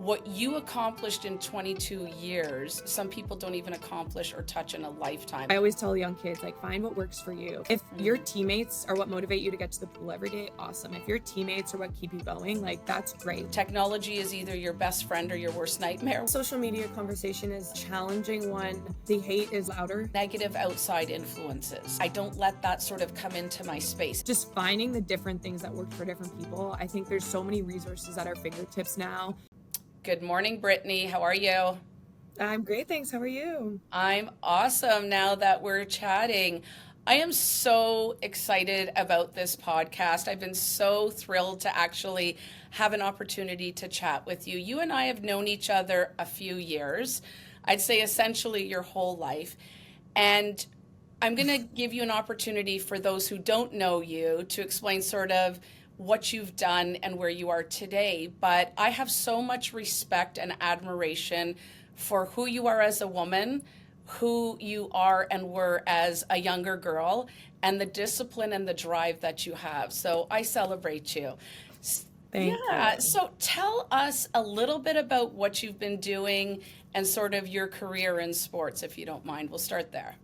what you accomplished in 22 years, some people don't even accomplish or touch in a lifetime. I always tell young kids, like, find what works for you. If your teammates are what motivate you to get to the pool every day, awesome. If your teammates are what keep you going, like, that's great. Technology is either your best friend or your worst nightmare. Social media conversation is challenging when the hate is louder. Negative outside influences. I don't let that sort of come into my space. Just finding the different things that work for different people. I think there's so many resources at our fingertips now. Good morning, Brittany. How are you? I'm great, thanks. How are you? I'm awesome now that we're chatting. I am so excited about this podcast. I've been so thrilled to actually have an opportunity to chat with you. You and I have known each other a few years. I'd say essentially your whole life. And I'm going to give you an opportunity for those who don't know you to explain sort of what you've done and where you are today. But I have so much respect and admiration for who you are as a woman, who you are and were as a younger girl, and the discipline and the drive that you have. So I celebrate you. Thank you. So tell us a little bit about what you've been doing and sort of your career in sports, if you don't mind. We'll start there.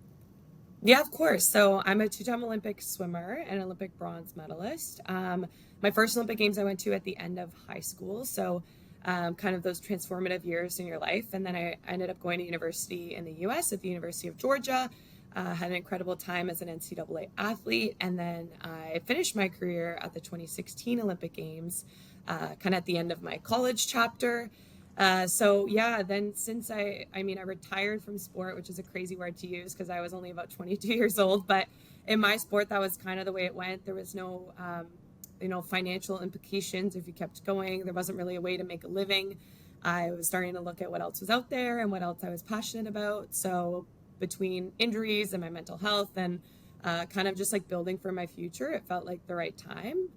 Yeah, of course. So I'm a two-time Olympic swimmer and Olympic bronze medalist. My first Olympic Games I went to at the end of high school. So kind of those transformative years in your life. And then I ended up going to university in the US at the University of Georgia. Had an incredible time as an NCAA athlete. And then I finished my career at the 2016 Olympic Games, kind of at the end of my college chapter. So yeah, then since I retired from sport, which is a crazy word to use because I was only about 22 years old, but in my sport, that was kind of the way it went. There was no, financial implications if you kept going. There wasn't really a way to make a living. I was starting to look at what else was out there and what else I was passionate about. So between injuries and my mental health and kind of just like building for my future, it felt like the right time.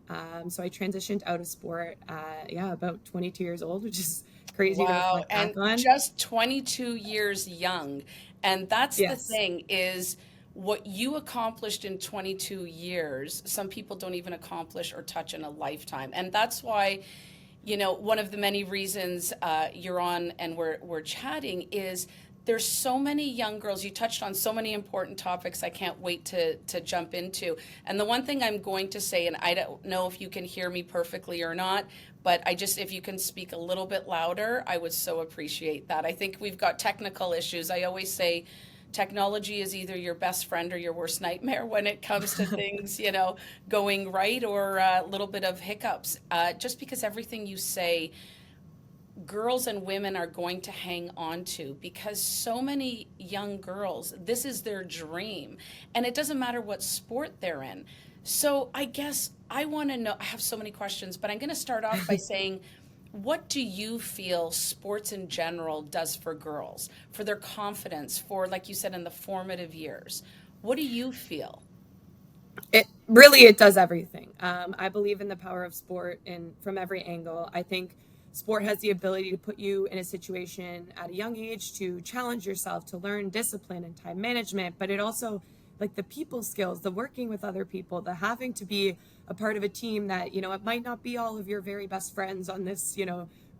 So I transitioned out of sport, about 22 years old, which is crazy. Wow, to and on. just 22 years young. And that's Yes. the thing is what you accomplished in 22 years, some people don't even accomplish or touch in a lifetime. And that's why, one of the many reasons you're on and we're chatting is there's so many young girls. You touched on so many important topics I can't wait to jump into. And the one thing I'm going to say, and I don't know if you can hear me perfectly or not, but if you can speak a little bit louder, I would so appreciate that. I think we've got technical issues. I always say technology is either your best friend or your worst nightmare when it comes to things, going right or a little bit of hiccups. Just because everything you say, girls and women are going to hang on to because so many young girls, this is their dream. And it doesn't matter what sport they're in. So I guess I want to know, I have so many questions, but I'm going to start off by saying, what do you feel sports in general does for girls, for their confidence, for, like you said, in the formative years? What do you feel? It does everything. I believe in the power of sport and from every angle. I think sport has the ability to put you in a situation at a young age to challenge yourself, to learn discipline and time management, but it also, like the people skills, the working with other people, the having to be a part of a team that, it might not be all of your very best friends on this,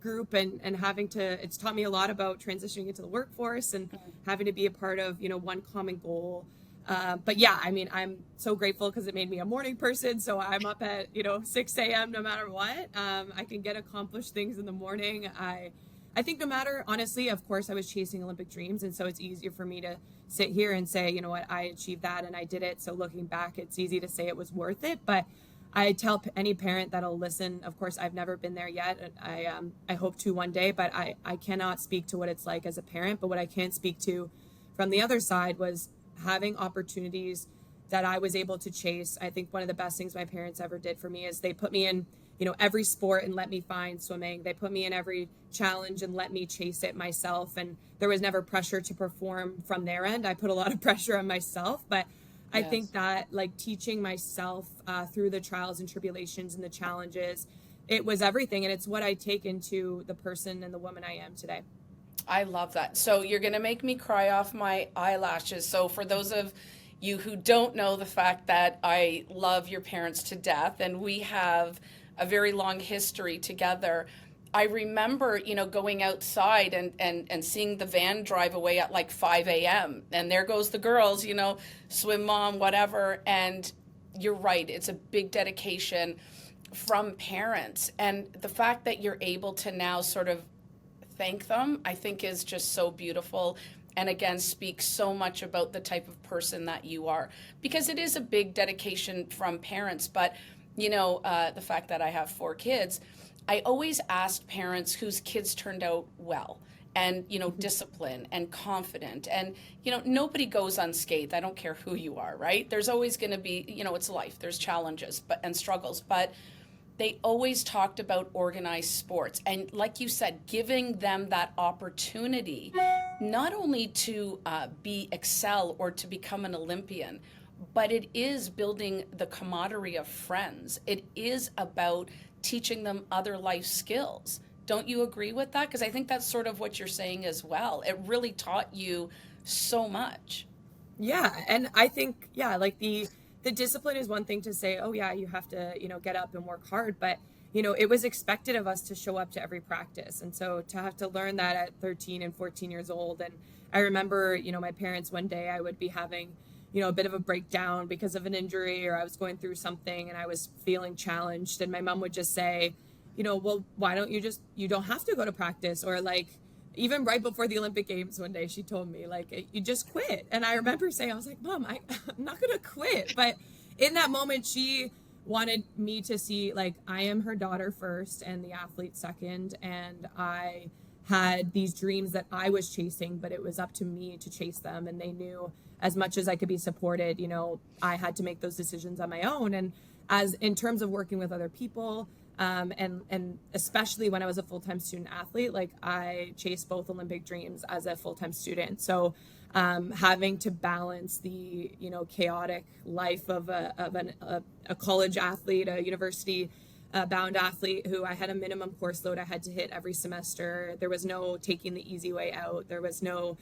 group and it's taught me a lot about transitioning into the workforce and having to be a part of, one common goal. But yeah, I'm so grateful because it made me a morning person. So I'm up at, 6 a.m. no matter what. I can get accomplished things in the morning. I think no matter, honestly, of course, I was chasing Olympic dreams. And so it's easier for me to sit here and say, you know what, I achieved that and I did it. So looking back, it's easy to say it was worth it. But I tell any parent that'll listen, of course, I've never been there yet. I hope to one day, but I cannot speak to what it's like as a parent. But what I can speak to from the other side was having opportunities that I was able to chase. I think one of the best things my parents ever did for me is they put me in, every sport and let me find swimming. They put me in every challenge and let me chase it myself. And there was never pressure to perform from their end. I put a lot of pressure on myself, but I think that like teaching myself through the trials and tribulations and the challenges, it was everything. And it's what I take into the person and the woman I am today. I love that. So you're going to make me cry off my eyelashes. So for those of you who don't know the fact that I love your parents to death and we have a very long history together, I remember, going outside and seeing the van drive away at like 5 a.m. And there goes the girls, swim mom, whatever. And you're right, it's a big dedication from parents. And the fact that you're able to now sort of thank them, I think is just so beautiful. And again, speaks so much about the type of person that you are. Because it is a big dedication from parents. But, the fact that I have 4 kids, I always asked parents whose kids turned out well and, disciplined and confident. And, nobody goes unscathed. I don't care who you are, right? There's always going to be, it's life. There's challenges and struggles. But they always talked about organized sports. And like you said, giving them that opportunity, not only to excel or to become an Olympian, but it is building the camaraderie of friends. It is about teaching them other life skills. Don't you agree with that? Because I think that's sort of what you're saying as well. It really taught you so much. Yeah, and I think, like the discipline is one thing to say, oh yeah, you have to, get up and work hard, but it was expected of us to show up to every practice. And so to have to learn that at 13 and 14 years old. And I remember, my parents, one day I would be having, a bit of a breakdown because of an injury, or I was going through something and I was feeling challenged. And my mom would just say, well, why don't you don't have to go to practice? Or like, even right before the Olympic Games one day, she told me, like, you just quit. And I remember saying, I was like, Mom, I'm not going to quit. But in that moment, she wanted me to see, like, I am her daughter first and the athlete second. And I had these dreams that I was chasing, but it was up to me to chase them. And they knew as much as I could be supported, I had to make those decisions on my own. And as in terms of working with other people, and especially when I was a full-time student athlete, like I chased both Olympic dreams as a full-time student. So having to balance the, chaotic life of a college athlete, a university bound athlete who I had a minimum course load I had to hit every semester. There was no taking the easy way out. There was no,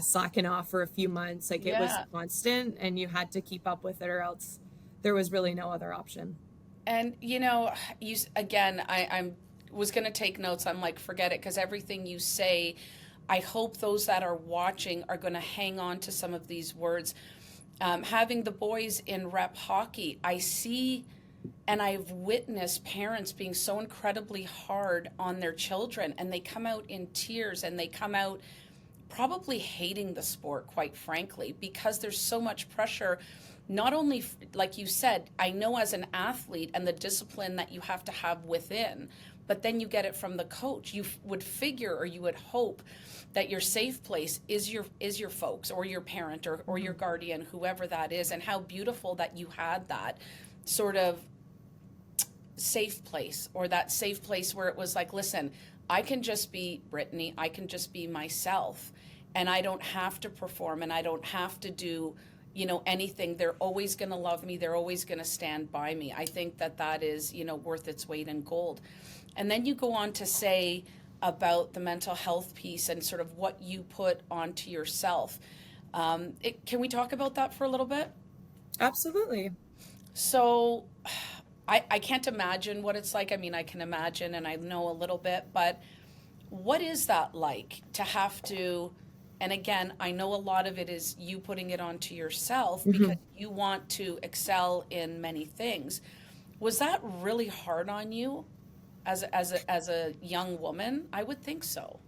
slacking off for a few months. Like it was constant and you had to keep up with it or else there was really no other option. And, I was going to take notes. I'm like, forget it. Because everything you say, I hope those that are watching are going to hang on to some of these words. Having the boys in rep hockey, I see and I've witnessed parents being so incredibly hard on their children, and they come out in tears and they come out probably hating the sport, quite frankly, because there's so much pressure. Not only, like you said, I know as an athlete and the discipline that you have to have within, but then you get it from the coach. You would figure, or you would hope, that your safe place is your folks or your parent or your guardian, whoever that is. And how beautiful that you had that sort of safe place, or that safe place where it was like, listen, I can just be Brittany, I can just be myself, and I don't have to perform and I don't have to do anything. They're always going to love me. They're always going to stand by me. I think that is, worth its weight in gold. And then you go on to say about the mental health piece and sort of what you put onto yourself. Can we talk about that for a little bit? Absolutely. So I can't imagine what it's like. I mean, I can imagine and I know a little bit, but what is that like to have to, and again, I know a lot of it is you putting it onto yourself because you want to excel in many things. Was that really hard on you as a young woman? I would think so.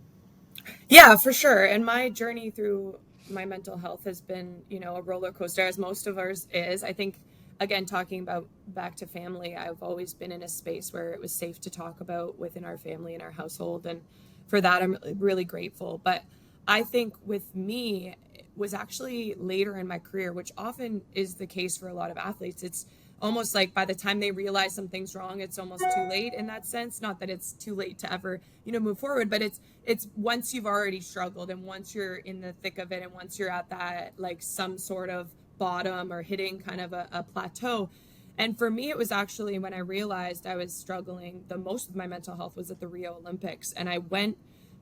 Yeah, for sure. And my journey through my mental health has been, a roller coaster, as most of ours is. I think, again, talking about back to family, I've always been in a space where it was safe to talk about within our family and our household. And for that, I'm really grateful. But I think with me, it was actually later in my career, which often is the case for a lot of athletes. It's almost like by the time they realize something's wrong, it's almost too late in that sense. Not that it's too late to ever, move forward, but it's once you've already struggled and once you're in the thick of it and once you're at that, like some sort of bottom or hitting kind of a plateau. And for me, it was actually when I realized I was struggling the most with my mental health was at the Rio Olympics. And I went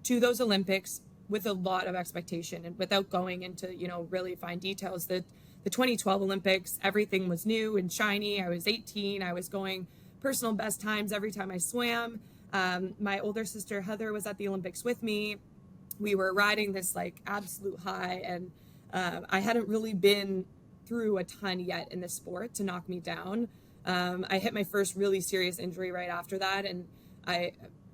to those Olympics with a lot of expectation, and without going into, really fine details, that the 2012 Olympics, everything was new and shiny. I was 18. I was going personal best times every time I swam. My older sister Heather was at the Olympics with me. We were riding this like absolute high, and I hadn't really been through a ton yet in the sport to knock me down. I hit my first really serious injury right after that, and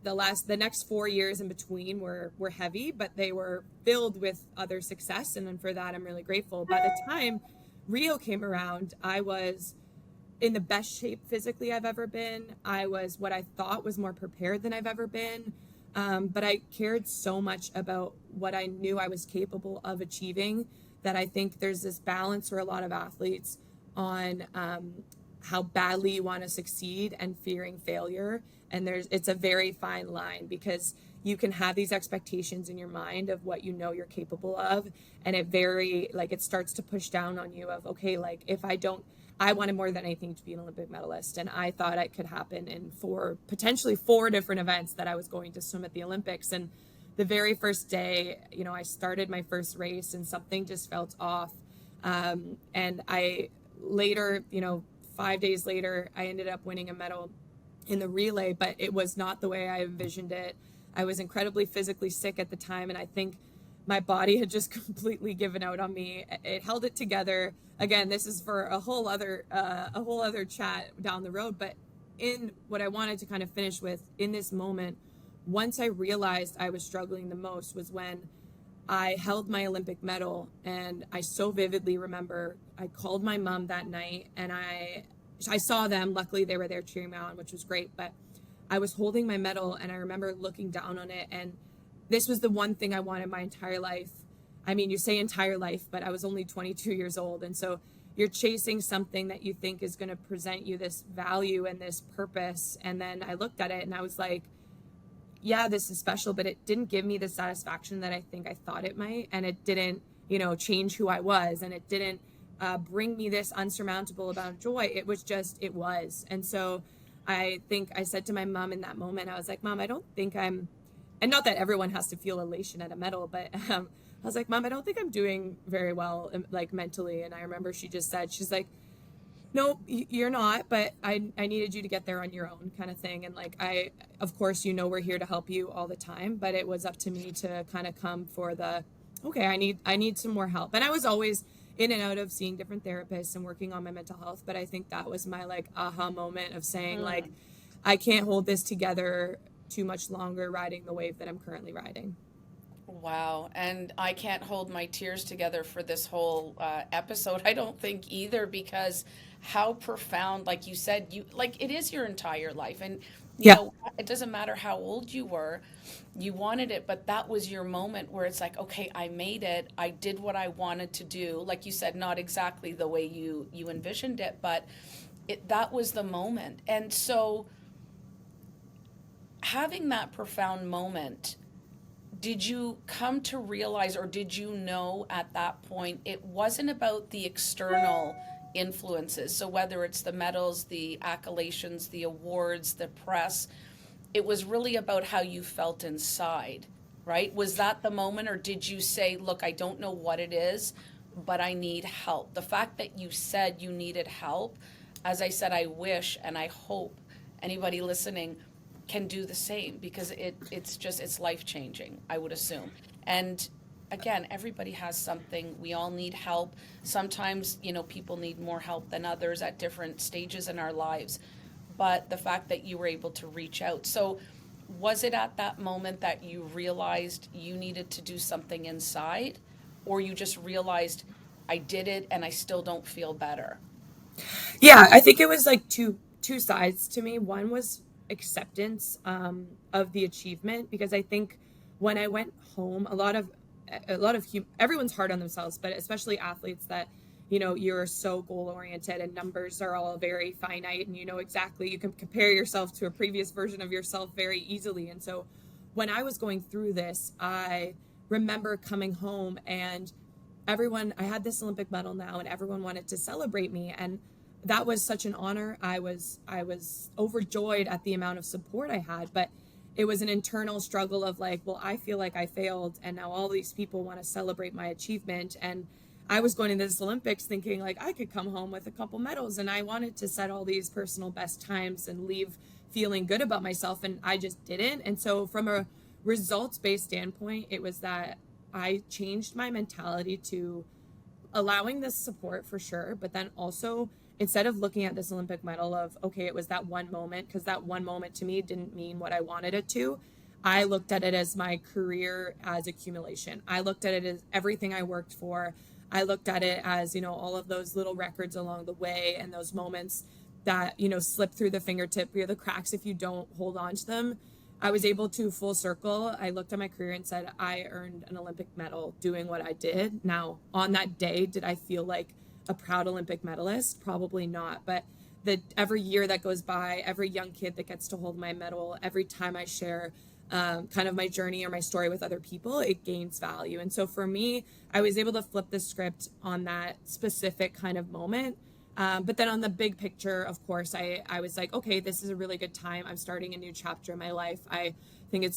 the next 4 years in between were heavy, but they were filled with other success, and then for that I'm really grateful. By the time Rio came around, I was in the best shape physically I've ever been. I was what I thought was more prepared than I've ever been. But I cared so much about what I knew I was capable of achieving that I think there's this balance for a lot of athletes on how badly you want to succeed and fearing failure. And it's a very fine line, because you can have these expectations in your mind of what you know you're capable of, and it starts to push down on you of, okay, like if I wanted more than anything to be an Olympic medalist, and I thought it could happen in potentially four different events that I was going to swim at the Olympics. And the very first day, I started my first race and something just felt off. And I later, 5 days later, I ended up winning a medal in the relay, but it was not the way I envisioned it. I was incredibly physically sick at the time, and I think my body had just completely given out on me. It held it together. Again, this is for a whole other chat down the road. But in what I wanted to kind of finish with in this moment, once I realized I was struggling the most was when I held my Olympic medal. And I so vividly remember I called my mom that night, and I saw them. Luckily, they were there cheering me on, which was great. But I was holding my medal, and I remember looking down on it, and this was the one thing I wanted my entire life. I mean, you say entire life, but I was only 22 years old. And so you're chasing something that you think is going to present you this value and this purpose. And then I looked at it and I was like, yeah, this is special, but it didn't give me the satisfaction that I think I thought it might. And it didn't, change who I was. And it didn't bring me this unsurmountable amount of joy. It was. And so I think I said to my mom in that moment, I was like, Mom, I don't think I'm, and not that everyone has to feel elation at a medal, but I was like, Mom, I don't think I'm doing very well, like mentally. And I remember she just said, she's like, no, you're not, but I needed you to get there on your own, kind of thing. And like, of course, we're here to help you all the time, but it was up to me to kind of come for okay, I need some more help. And I was always in and out of seeing different therapists and working on my mental health. But I think that was my like aha moment of saying like, I can't hold this together too much longer riding the wave that I'm currently riding. Wow. And I can't hold my tears together for this whole episode. I don't think either, because how profound, like you said, it is your entire life. And, it doesn't matter how old you were, you wanted it, but that was your moment where it's like, okay, I made it. I did what I wanted to do. Like you said, not exactly the way you envisioned it, but that was the moment. And so having that profound moment, did you come to realize, or did you know at that point it wasn't about the external influences? So whether it's the medals, the accolations, the awards, the press, it was really about how you felt inside, right? Was that the moment, or did you say, look, I don't know what it is, but I need help? The fact that you said you needed help, as I said, I wish and I hope anybody listening can do the same, because it's life-changing, I would assume. And again, everybody has something. We all need help. Sometimes, people need more help than others at different stages in our lives. But the fact that you were able to reach out. So was it at that moment that you realized you needed to do something inside, or you just realized, I did it and I still don't feel better? Yeah, I think it was like two sides to me. One was acceptance of the achievement, because I think when I went home, a lot of everyone's hard on themselves, but especially athletes that you're so goal oriented and numbers are all very finite, and exactly, you can compare yourself to a previous version of yourself very easily. And so when I was going through this, I remember coming home and I had this Olympic medal now, and everyone wanted to celebrate me, and that was such an honor. I was overjoyed at the amount of support I had, but it was an internal struggle of like, well, I feel like I failed, and now all these people want to celebrate my achievement. And I was going to this Olympics thinking like I could come home with a couple medals, and I wanted to set all these personal best times and leave feeling good about myself, and I just didn't. And so from a results-based standpoint, it was that I changed my mentality to allowing this support for sure, but then also instead of looking at this Olympic medal of, okay, it was that one moment, because that one moment to me didn't mean what I wanted it to. I looked at it as my career as accumulation. I looked at it as everything I worked for. I looked at it as, you know, all of those little records along the way and those moments that, you know, slip through the fingertip or the cracks if you don't hold on to them. I was able to full circle. I looked at my career and said, I earned an Olympic medal doing what I did. Now, on that day, did I feel like a proud Olympic medalist? Probably not. But every year that goes by, every young kid that gets to hold my medal, every time I share kind of my journey or my story with other people, it gains value. And so for me, I was able to flip the script on that specific kind of moment. But then on the big picture, of course, I was like, okay, this is a really good time. I'm starting a new chapter in my life. I think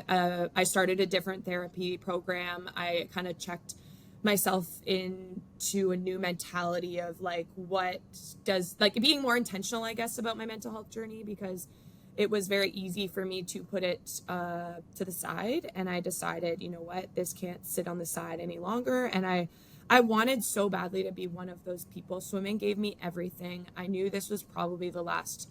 I started a different therapy program. I kind of checked myself into a new mentality of like, what does, like, being more intentional, I guess, about my mental health journey, because it was very easy for me to put it to the side. And I decided, you know what, this can't sit on the side any longer. And I wanted so badly to be one of those people. Swimming gave me everything. I knew this was probably the last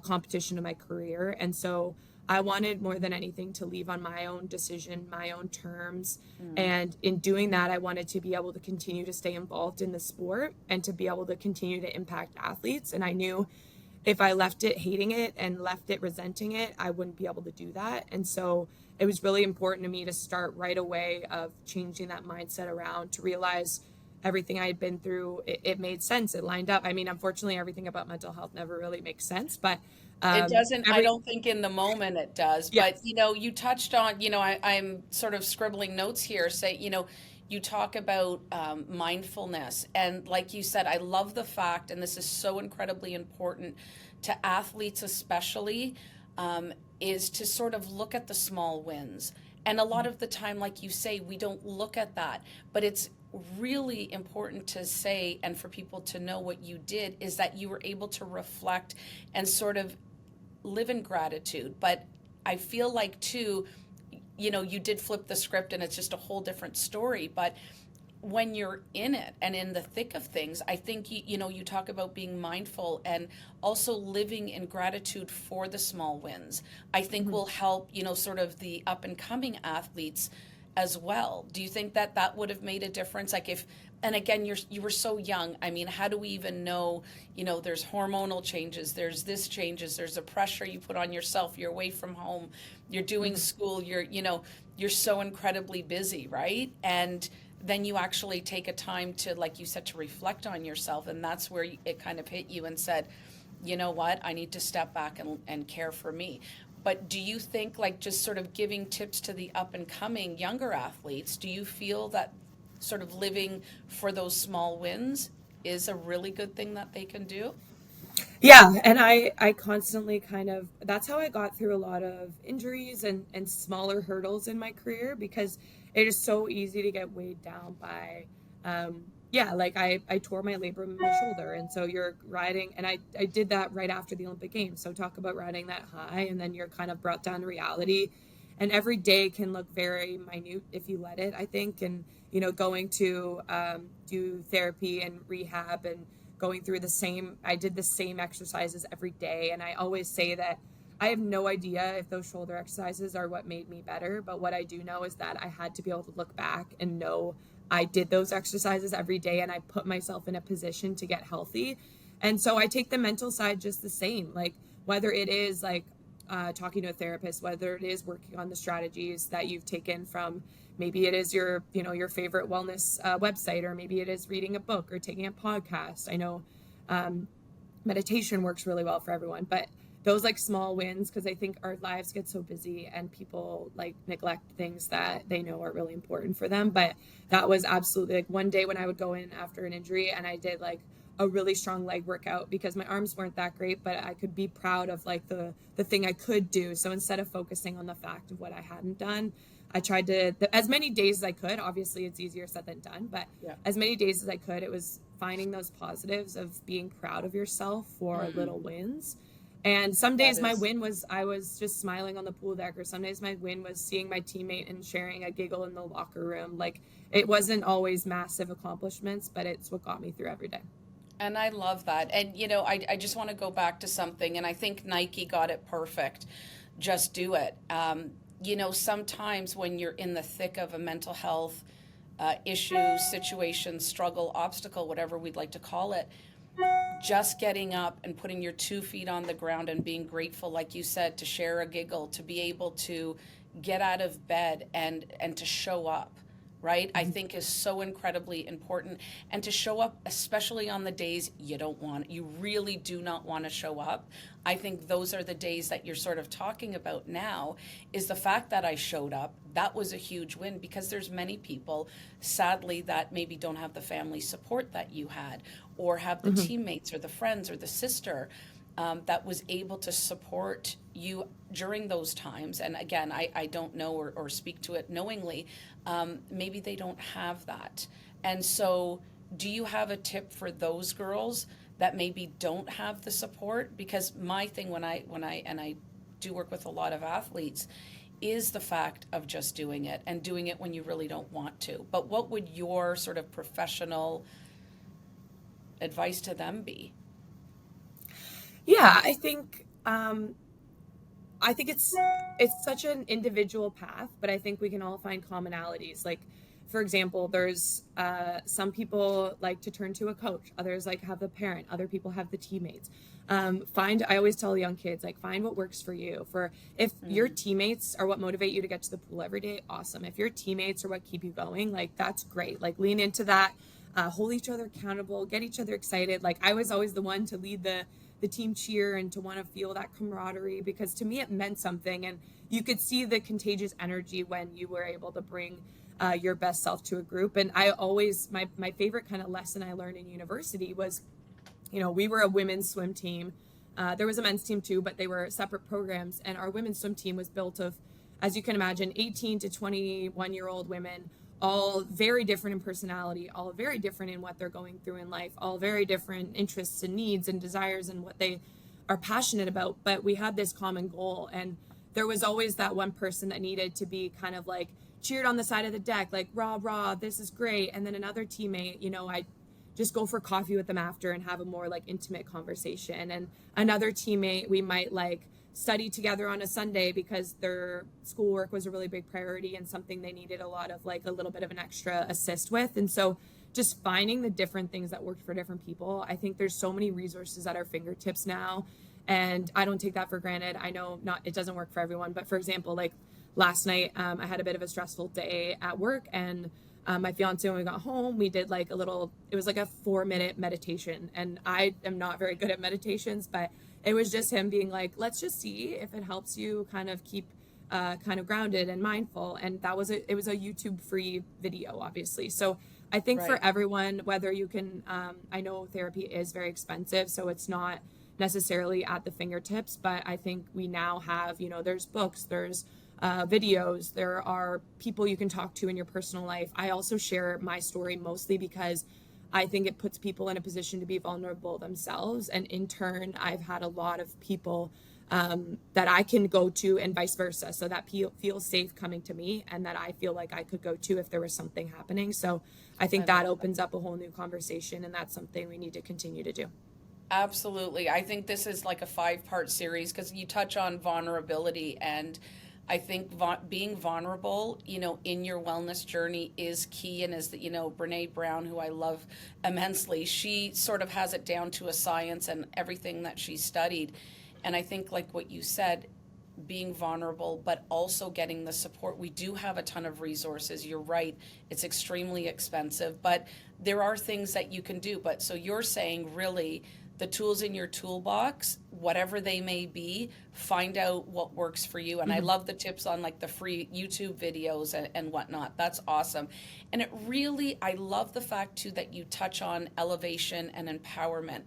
competition of my career. And so I wanted more than anything to leave on my own decision, my own terms. And in doing that, I wanted to be able to continue to stay involved in the sport and to be able to continue to impact athletes. And I knew if I left it hating it and left it resenting it, I wouldn't be able to do that. And so it was really important to me to start right away of changing that mindset around, to realize everything I had been through, it made sense. It lined up. I mean, unfortunately, everything about mental health never really makes sense, but It doesn't, I don't think in the moment it does, but yes. you know, you touched on, you know, I'm sort of scribbling notes here, say, you know, you talk about mindfulness. And like you said, I love the fact, and this is so incredibly important to athletes, especially, is to sort of look at the small wins. And a lot of the time, like you say, we don't look at that, but it's really important to say, and for people to know what you did, is that you were able to reflect and sort of live in gratitude. But I feel like too, you know, you did flip the script and it's just a whole different story. But when you're in it and in the thick of things, I think, you know, you talk about being mindful and also living in gratitude for the small wins, I think will help, you know, sort of the up and coming athletes as well. Do you think that that would have made a difference? Like if, and again, you were so young. I mean, how do we even know, you know, there's hormonal changes, there's this changes, there's a pressure you put on yourself, you're away from home, you're doing school, you're, you know, you're so incredibly busy, right? And then you actually take a time to, like you said, to reflect on yourself. And that's where it kind of hit you and said, you know what, I need to step back and care for me. But do you think, like, just sort of giving tips to the up and coming younger athletes, do you feel that sort of living for those small wins is a really good thing that they can do? Yeah, and I constantly kind of, that's how I got through a lot of injuries and smaller hurdles in my career, because it is so easy to get weighed down by yeah, like I tore my labrum in my shoulder, and so you're riding, and I did that right after the Olympic Games. So talk about riding that high, and then you're kind of brought down to reality. And every day can look very minute if you let it, I think. And you know, going to do therapy and rehab and going through I did the same exercises every day. And I always say that I have no idea if those shoulder exercises are what made me better, but what I do know is that I had to be able to look back and know I did those exercises every day and I put myself in a position to get healthy. And so I take the mental side just the same, like whether it is like talking to a therapist, whether it is working on the strategies that you've taken from, maybe it is your, you know, your favorite wellness website, or maybe it is reading a book or taking a podcast. I know meditation works really well for everyone, but those like small wins, because I think our lives get so busy and people like neglect things that they know are really important for them. But that was absolutely like one day when I would go in after an injury and I did like a really strong leg workout, because my arms weren't that great, but I could be proud of like the thing I could do. So instead of focusing on the fact of what I hadn't done, I tried to, as many days as I could, obviously it's easier said than done, but as many days as I could, it was finding those positives of being proud of yourself for little wins. And some That days my is. win was I was just smiling on the pool deck, or some days my win was seeing my teammate and sharing a giggle in the locker room. Like, it wasn't always massive accomplishments, but it's what got me through every day. And I love that. And, I just want to go back to something, and I think Nike got it perfect. Just do it. Sometimes when you're in the thick of a mental health issue, situation, struggle, obstacle, whatever we'd like to call it, just getting up and putting your 2 feet on the ground and being grateful, like you said, to share a giggle, to be able to get out of bed and to show up, right? I think is so incredibly important. And to show up, especially on the days you really do not want to show up. I think those are the days that you're sort of talking about now, is the fact that I showed up. That was a huge win, because there's many people, sadly, that maybe don't have the family support that you had, or have the Hmm. teammates or the friends or the sister that was able to support you during those times. And again, I don't know or speak to it knowingly. Maybe they don't have that. And so, do you have a tip for those girls that maybe don't have the support? Because my thing, when I do work with a lot of athletes, is the fact of just doing it, and doing it when you really don't want to. But what would your sort of professional advice to them be? Yeah, I think it's such an individual path, but I think we can all find commonalities. Like, for example, there's some people like to turn to a coach, others like have the parent, other people have the teammates. I always tell young kids, like, find what works for you. For if your Mm, teammates are what motivate you to get to the pool every day, awesome. If your teammates are what keep you going, like, that's great. Like, lean into that, hold each other accountable, get each other excited. Like, I was always the one to lead the team cheer and to want to feel that camaraderie, because to me it meant something, and you could see the contagious energy when you were able to bring your best self to a group. And I always my favorite kind of lesson I learned in university was, we were a women's swim team. There was a men's team too, but they were separate programs, and our women's swim team was built of, as you can imagine, 18 to 21-year-old women, all very different in personality, all very different in what they're going through in life, all very different interests and needs and desires and what they are passionate about. But we had this common goal, and there was always that one person that needed to be kind of like cheered on the side of the deck, like, rah rah, this is great. And then another teammate, I just go for coffee with them after and have a more like intimate conversation. And another teammate, we might like study together on a Sunday because their schoolwork was a really big priority and something they needed a lot of, like, a little bit of an extra assist with. And so just finding the different things that worked for different people. I think there's so many resources at our fingertips now, and I don't take that for granted. I know not it doesn't work for everyone, but for example, like last night, I had a bit of a stressful day at work, and my fiance, when we got home, we did like it was like a 4-minute meditation. And I am not very good at meditations, but it was just him being like, let's just see if it helps you kind of keep kind of grounded and mindful. And it was a YouTube free video, obviously. So I think for right. everyone, whether you can, I know therapy is very expensive, so it's not necessarily at the fingertips, but I think we now have, there's books, there's videos, there are people you can talk to in your personal life. I also share my story mostly because I think it puts people in a position to be vulnerable themselves. And in turn, I've had a lot of people that I can go to, and vice versa, so that feel safe coming to me and that I feel like I could go to if there was something happening. So I I think that love that. opens up a whole new conversation, and that's something we need to continue to do. Absolutely. I think this is like a 5-part series, because you touch on vulnerability. And I think being vulnerable, in your wellness journey is key. And as Brene Brown, who I love immensely, she sort of has it down to a science and everything that she studied. And I think, like what you said, being vulnerable, but also getting the support. We do have a ton of resources. You're right. It's extremely expensive, but there are things that you can do. But so you're saying, really, the tools in your toolbox, whatever they may be, find out what works for you. And I Hmm. love the tips on like the free YouTube videos and whatnot. That's awesome. And I love the fact too that you touch on elevation and empowerment,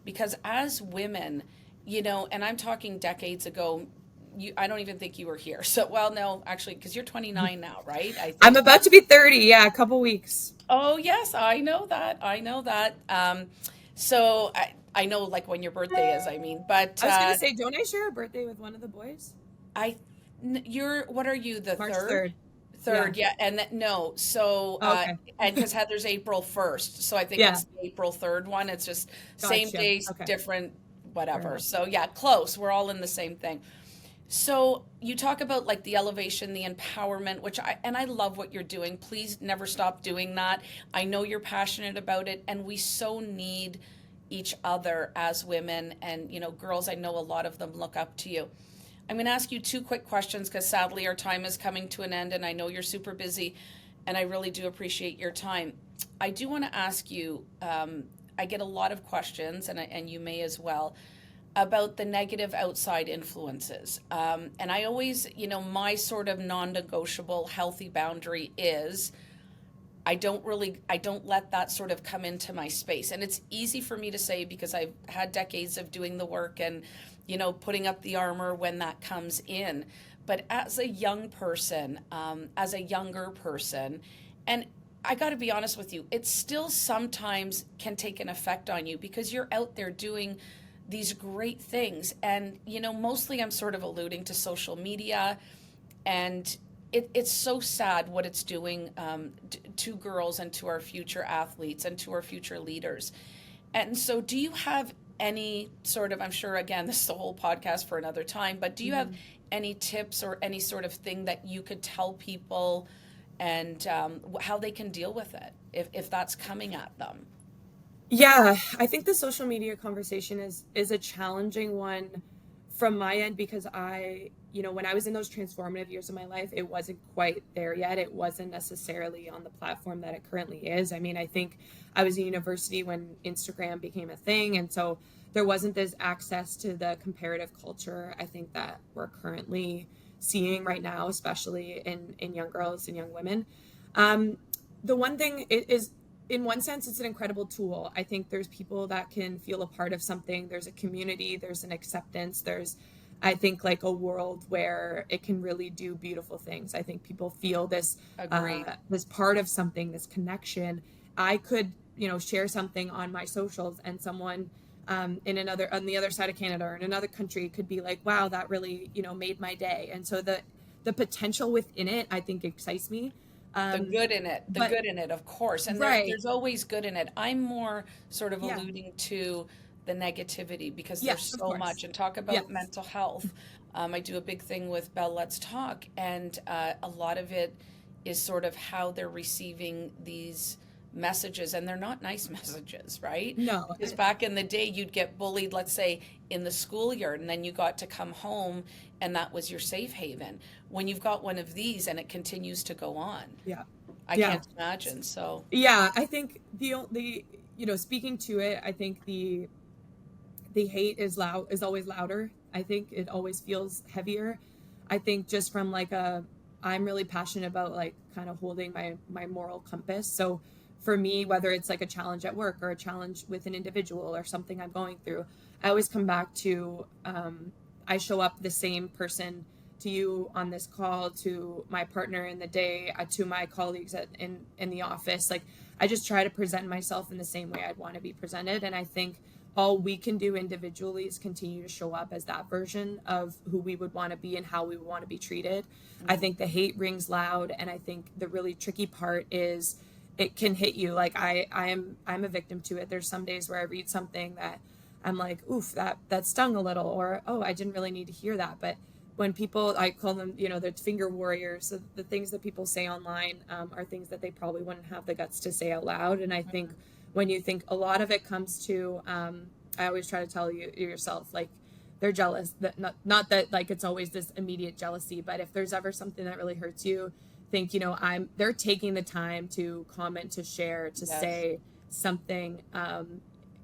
because as women, and I'm talking decades ago, I don't even think you were here. So, well, no, actually, because you're 29 now, right? I I'm think. about to be 30. Yeah, a couple weeks. Oh, yes, I know that. I know that. So I know like when your birthday is, I mean, but I was gonna say, don't I share a birthday with one of the boys? I, you're, what are you, the March third? 3rd. Yeah. Third, yeah, and no, so Oh, okay. and because Heather's April 1st, so I think Yeah. it's the April 3rd one. It's just same Gotcha. days, Okay. different, Fair whatever. enough. So yeah, close. We're all in the same thing. So you talk about like the elevation, the empowerment, which I love what you're doing. Please never stop doing that. I know you're passionate about it, and we so need each other as women, and girls, I know a lot of them look up to you. I'm going to ask you two quick questions because sadly our time is coming to an end, and I know you're super busy, and I really do appreciate your time. I do want to ask you, I get a lot of questions, and you may as well, about the negative outside influences. And I always, my sort of non negotiable healthy boundary is I don't let that sort of come into my space. And it's easy for me to say because I've had decades of doing the work and, putting up the armor when that comes in. But as a young person, as a younger person, and I got to be honest with you, it still sometimes can take an effect on you because you're out there doing these great things. And, mostly I'm sort of alluding to social media, and it's so sad what it's doing to girls and to our future athletes and to our future leaders. And so, do you have any sort of, I'm sure, again, this is a whole podcast for another time, but do you have any tips or any sort of thing that you could tell people and how they can deal with it if that's coming at them? Yeah, I think the social media conversation is a challenging one from my end because when I was in those transformative years of my life, it wasn't quite there yet. It wasn't necessarily on the platform that it currently is. I mean, I think I was in university when Instagram became a thing, and so there wasn't this access to the comparative culture I think that we're currently seeing right now, especially in young girls and young women. The one thing is, in one sense, it's an incredible tool. I think there's people that can feel a part of something. There's a community, there's an acceptance, there's, I think, like a world where it can really do beautiful things. I think people feel this, this part of something, this connection. I could, share something on my socials, and someone on the other side of Canada or in another country could be like, wow, that really, made my day. And so the potential within it, I think, excites me. The good in it, good in it, of course. And there's always good in it. I'm more sort of alluding to the negativity because there's so much. And talk about mental health. I do a big thing with Bell Let's Talk, and a lot of it is sort of how they're receiving these messages, and they're not nice messages, right? No. Because back in the day, you'd get bullied, let's say, in the schoolyard, and then you got to come home, and that was your safe haven. When you've got one of these, and it continues to go on, I can't imagine. So I think speaking to it, I think the hate is always louder. I think it always feels heavier. I think just from I'm really passionate about like kind of holding my moral compass. So for me, whether it's like a challenge at work or a challenge with an individual or something I'm going through, I always come back to I show up the same person to you on this call, to my partner in the day, to my colleagues in the office. Like, I just try to present myself in the same way I'd want to be presented. And I think all we can do individually is continue to show up as that version of who we would want to be and how we would want to be treated. I think the hate rings loud, and I think the really tricky part is it can hit you. Like I'm a victim to it. There's some days where I read something that I'm like, oof, that stung a little, or oh, I didn't really need to hear that. But when people, I call them, the finger warriors. So the things that people say online are things that they probably wouldn't have the guts to say out loud. And I think when you think a lot of it comes to, I always try to tell yourself, like, they're jealous. That not that like it's always this immediate jealousy, but if there's ever something that really hurts you, think, they're taking the time to comment, to share, to say something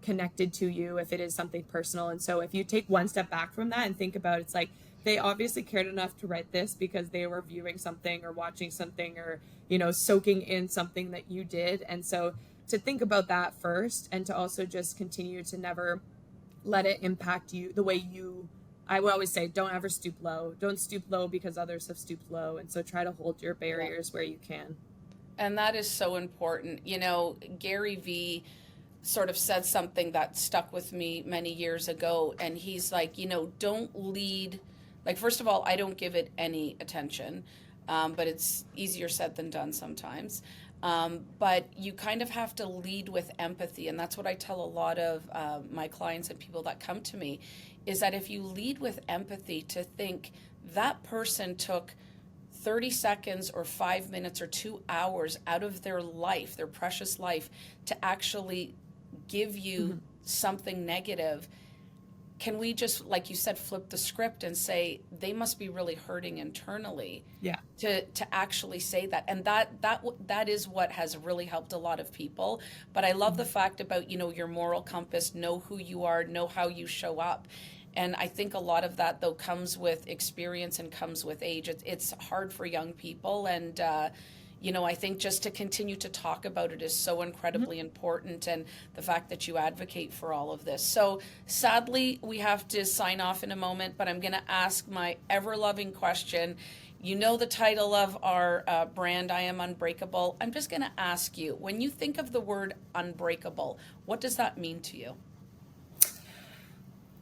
connected to you, if it is something personal. And so if you take one step back from that and think about it, it's like, they obviously cared enough to write this because they were viewing something or watching something or, soaking in something that you did. And so to think about that first, and to also just continue to never let it impact you the way I would always say, don't ever stoop low. Don't stoop low because others have stooped low. And so try to hold your barriers where you can. And that is so important. Gary Vee sort of said something that stuck with me many years ago. And he's like, don't lead. Like, first of all, I don't give it any attention, but it's easier said than done sometimes. But you kind of have to lead with empathy. And that's what I tell a lot of my clients and people that come to me, is that if you lead with empathy, to think that person took 30 seconds or 5 minutes or 2 hours out of their life, their precious life, to actually give you something negative. Can we just, like you said, flip the script and say they must be really hurting internally? Yeah. To actually say that, and that is what has really helped a lot of people. But I love the fact about your moral compass, know who you are, know how you show up. And I think a lot of that, though, comes with experience and comes with age. It's hard for young people, and I think just to continue to talk about it is so incredibly important, and the fact that you advocate for all of this. So sadly, we have to sign off in a moment, but I'm going to ask my ever-loving question. You know the title of our brand, I Am Unbreakable. I'm just going to ask you, when you think of the word unbreakable, what does that mean to you?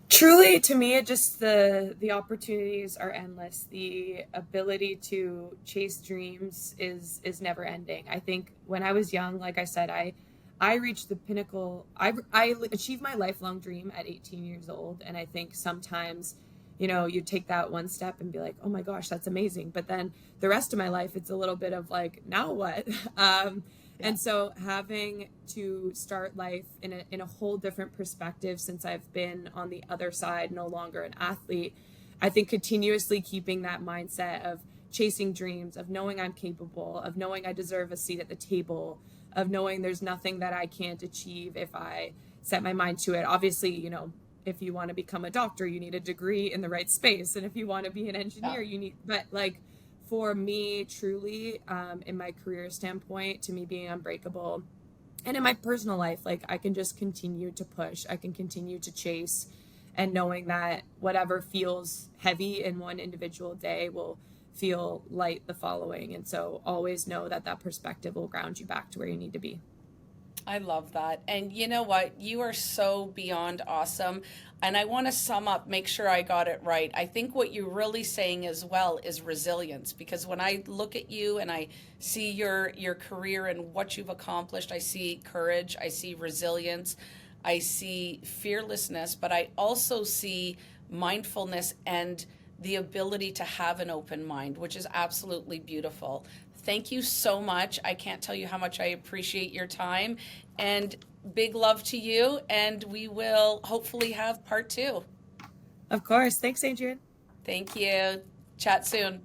Truly, to me, it just the opportunities are endless. The ability to chase dreams is never ending. I think when I was young, like I said, I reached the pinnacle. I achieved my lifelong dream at 18 years old, and I think sometimes, you take that one step and be like, oh my gosh, that's amazing. But then the rest of my life, it's a little bit of like, now what? And so having to start life in a whole different perspective, since I've been on the other side, no longer an athlete, I think continuously keeping that mindset of chasing dreams, of knowing I'm capable, of knowing I deserve a seat at the table, of knowing there's nothing that I can't achieve if I set my mind to it. Obviously, if you want to become a doctor, you need a degree in the right space. And if you want to be an engineer, you need, but like, for me, truly, in my career standpoint, to me being unbreakable, and in my personal life, like I can just continue to push, I can continue to chase, and knowing that whatever feels heavy in one individual day will feel light the following. And so always know that perspective will ground you back to where you need to be. I love that. And you know what? You are so beyond awesome. And I want to sum up, make sure I got it right. I think what you're really saying as well is resilience, because when I look at you and I see your career and what you've accomplished, I see courage, I see resilience, I see fearlessness, but I also see mindfulness and the ability to have an open mind, which is absolutely beautiful. Thank you so much. I can't tell you how much I appreciate your time, and big love to you. And we will hopefully have part 2. Of course. Thanks, Adrian. Thank you. Chat soon.